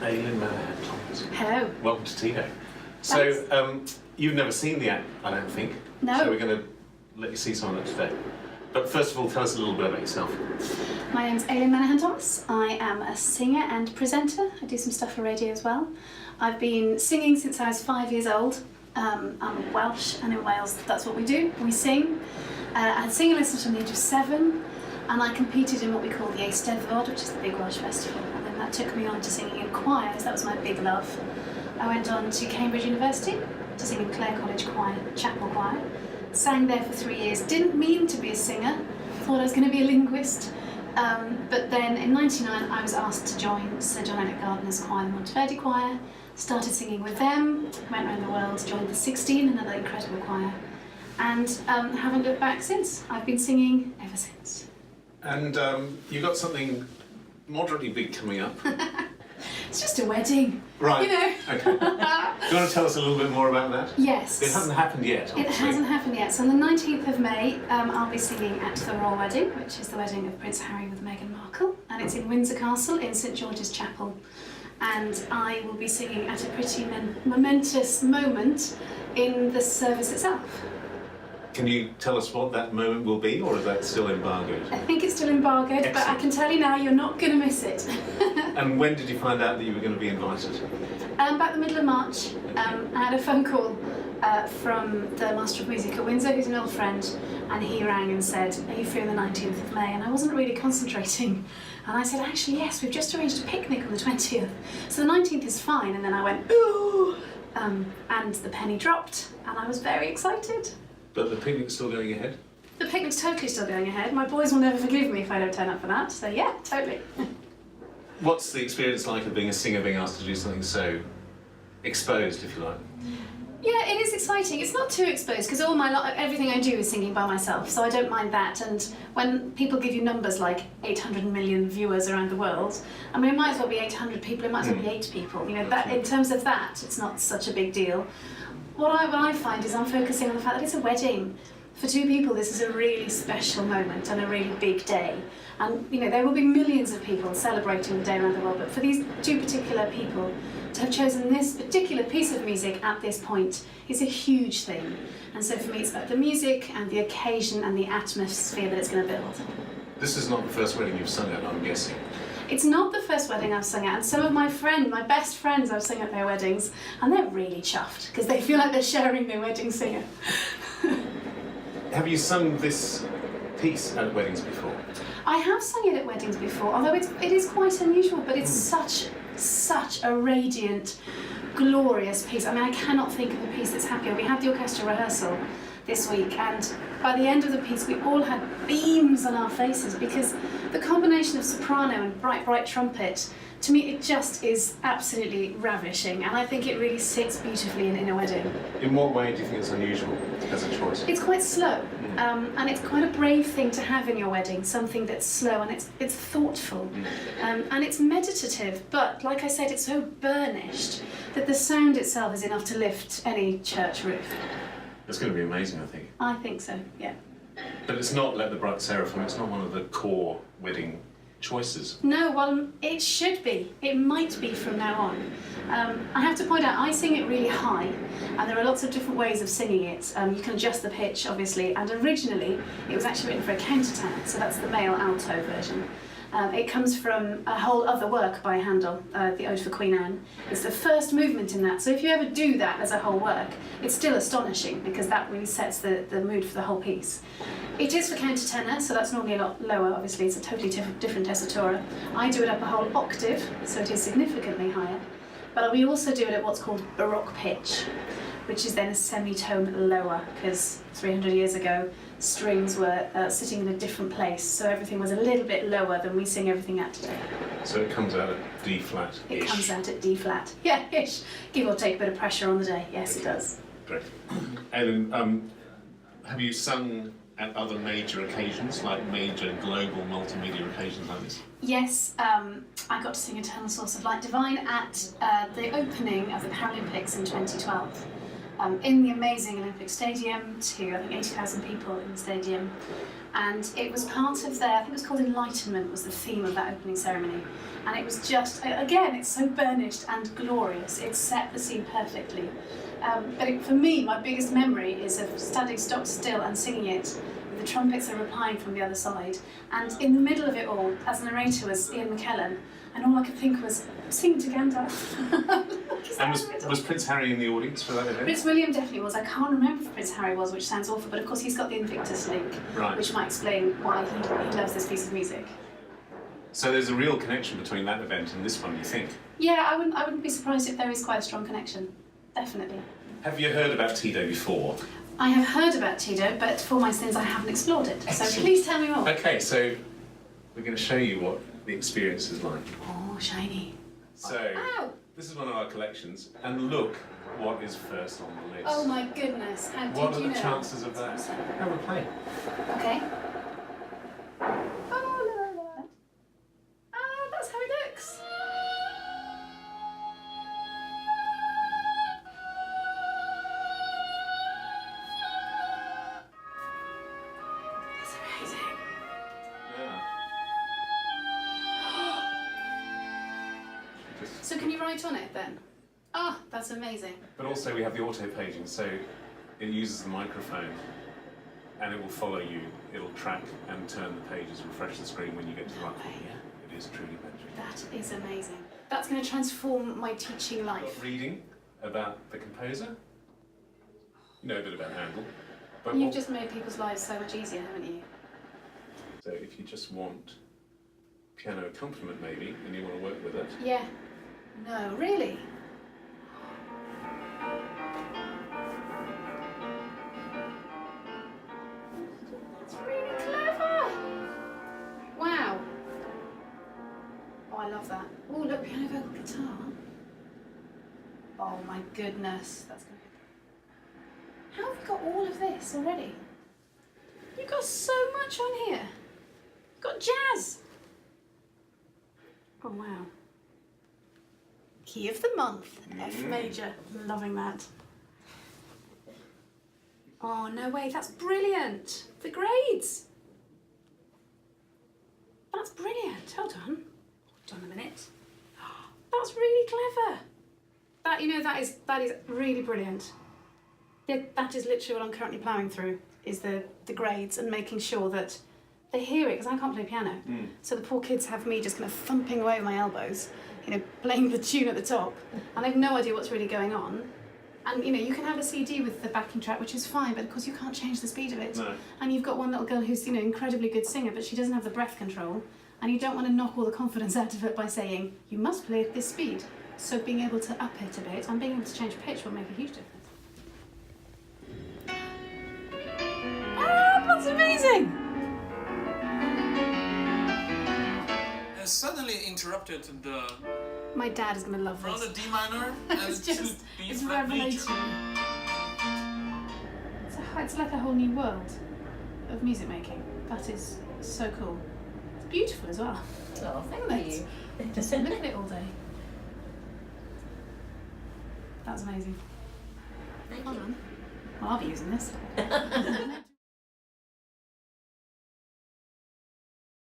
Elin Manahan Thomas. Hello. Welcome to Tido. So, you've never seen the act, I don't think. No. So we're going to let you see some of it today. But first of all, tell us a little bit about yourself. My name's Elin Manahan Thomas. I am a singer and presenter. I do some stuff for radio as well. I've been singing since I was 5 years old. I'm Welsh, and in Wales that's what we do, we sing. I had singing lessons from the age of 7, and I competed in what we call the Eisteddfod, which is the big Welsh festival, and then that took me on to singing in choirs. That was my big love. I went on to Cambridge University to sing in Clare College Choir, Chapel Choir. Sang there for 3 years. Didn't mean to be a singer, thought I was going to be a linguist. But then in '99 I was asked to join Sir John Eliot Gardner's choir, the Monteverdi Choir. Started singing with them, went around the world, joined the 16, another incredible choir, and haven't looked back since. I've been singing ever since. And you've got something moderately big coming up. It's just a wedding. Right. You know. Okay. Do you want to tell us a little bit more about that? Yes. It hasn't happened yet, obviously. It hasn't happened yet. So on the 19th of May, I'll be singing at the Royal Wedding, which is the wedding of Prince Harry with Meghan Markle, and it's in Windsor Castle in St George's Chapel. And I will be singing at a pretty momentous moment in the service itself. Can you tell us what that moment will be, or is that still embargoed? I think it's still embargoed, Excellent. but I can tell you now you're not going to miss it. And when did you find out that you were going to be invited? About the middle of March, I had a phone call from the Master of Music at Windsor, who's an old friend, and he rang and said, "Are you free on the 19th of May?" And I wasn't really concentrating. And I said, "Actually, yes, we've just arranged a picnic on the 20th. So the 19th is fine." And then I went, "Ooh!" And the penny dropped, and I was very excited. But the picnic's still going ahead? The picnic's totally still going ahead. My boys will never forgive me if I don't turn up for that. So yeah, totally. What's the experience like of being a singer, being asked to do something so exposed, if you like? Yeah, it is exciting. It's not too exposed because everything I do is singing by myself, so I don't mind that. And when people give you numbers like 800 million viewers around the world, I mean, it might as well be 800 people, it might as well be 8 people. You know, that in terms of that, it's not such a big deal. What I find is I'm focusing on the fact that it's a wedding. For 2 people, this is a really special moment and a really big day. And you know, there will be millions of people celebrating the day around the world, but for these 2 particular people to have chosen this particular piece of music at this point is a huge thing. And so for me, it's about the music and the occasion and the atmosphere that it's going to build. This is not the first wedding you've sung at, I'm guessing. It's not the first wedding I've sung at, and some of my best friends I've sung at their weddings, and they're really chuffed because they feel like they're sharing their wedding singer. Have you sung this piece at weddings before? I have sung it at weddings before, although it is quite unusual, but it's such a radiant, glorious piece. I mean, I cannot think of a piece that's happier. We had the orchestra rehearsal this week, and by the end of the piece we all had beams on our faces because the combination of soprano and bright trumpet, to me it just is absolutely ravishing, and I think it really sits beautifully in a wedding. In what way do you think it's unusual as a choice? It's quite slow, and it's quite a brave thing to have in your wedding, something that's slow and it's thoughtful, and it's meditative, but like I said, it's so burnished that the sound itself is enough to lift any church roof. It's going to be amazing, I think. I think so, yeah. But it's not Let the Bright Seraphim, it's not one of the core wedding choices. No, well, it should be. It might be from now on. I have to point out, I sing it really high, and there are lots of different ways of singing it. You can adjust the pitch, obviously, and originally it was actually written for a countertenor, so that's the male alto version. It comes from a whole other work by Handel, the Ode for Queen Anne. It's the first movement in that, so if you ever do that as a whole work, it's still astonishing because that really sets the mood for the whole piece. It is for countertenor, so that's normally a lot lower, obviously, it's a totally different tessitura. I do it up a whole octave, so it is significantly higher, but we also do it at what's called baroque pitch, which is then a semitone lower, because 300 years ago, strings were sitting in a different place, so everything was a little bit lower than we sing everything at today. So it comes out at D flat-ish? It comes out at D flat. Yeah, ish. Give or take a bit of pressure on the day. Yes, it does. Great. Elin, have you sung at other major occasions, like major global multimedia occasions like this? Yes, I got to sing Eternal Source of Light Divine at the opening of the Paralympics in 2012. in the amazing Olympic Stadium to, I think, 80,000 people in the stadium. And it was part of their, I think it was called Enlightenment was the theme of that opening ceremony. And it was just, again, it's so burnished and glorious. It set the scene perfectly. For me, my biggest memory is of standing stock still and singing it. The trumpets are replying from the other side. And in the middle of it all, as narrator was Ian McKellen, and all I could think was, sing to Gandalf. And was Prince Harry in the audience for that event? Prince William definitely was. I can't remember if Prince Harry was, which sounds awful, but of course he's got the Invictus link, right, which might explain why he loves this piece of music. So there's a real connection between that event and this one, you think? Yeah, I wouldn't be surprised if there is quite a strong connection. Definitely. Have you heard about Tido before? I have heard about Tido, but for my sins I haven't explored it. Excellent. So please tell me more. Okay, so we're going to show you what the experience is like. Oh, shiny. So, Ow! This is one of our collections, and look what is first on the list. Oh my goodness, how What did are you the know? chances of that? Oh, we're playing. Okay. Oh, look at that. Oh, that's how it looks. That's amazing. Yeah. So can you write on it then? Oh, that's amazing. But also we have the auto paging, so it uses the microphone and it will follow you. It'll track and turn the pages, refresh the screen when you get to the right point. Yeah, it is truly magic. That is amazing. That's going to transform my teaching life. Reading about the composer. You know a bit about Handel. But You've just made people's lives so much easier, haven't you? So if you just want piano accompaniment maybe, and you want to work with it. Yeah. No, really? That's really clever. Wow. Oh, I love that. Oh, look, piano vocal guitar. Oh my goodness, that's gonna be... How have you got all of this already? You've got so much on here. You've got jazz. Oh wow. Key of the month, F major. Loving that. Oh no way, that's brilliant. The grades. That's brilliant. Hold on. Hold on a minute. That's really clever. That, you know, that is really brilliant. Yeah, that is literally what I'm currently ploughing through, is the grades and making sure that they hear it, because I can't play piano. So the poor kids have me just kind of thumping away with my elbows, you know, playing the tune at the top, and they've no idea what's really going on. And you know, you can have a CD with the backing track, which is fine, but of course you can't change the speed of it. No. And you've got one little girl who's, you know, incredibly good singer, but she doesn't have the breath control, and you don't want to knock all the confidence out of it by saying, you must play at this speed. So being able to up it a bit and being able to change pitch will make a huge difference. Ah, that's amazing! Has suddenly interrupted the My dad is going to love from this. the D minor and It's to just, B it's flat major. revelation. It's like a whole new world of music making. That is so cool. It's beautiful as well. Oh, Isn't thank it? you. Just look at it all day. That's amazing. Thank Hold you. on. Well, I'll be using this.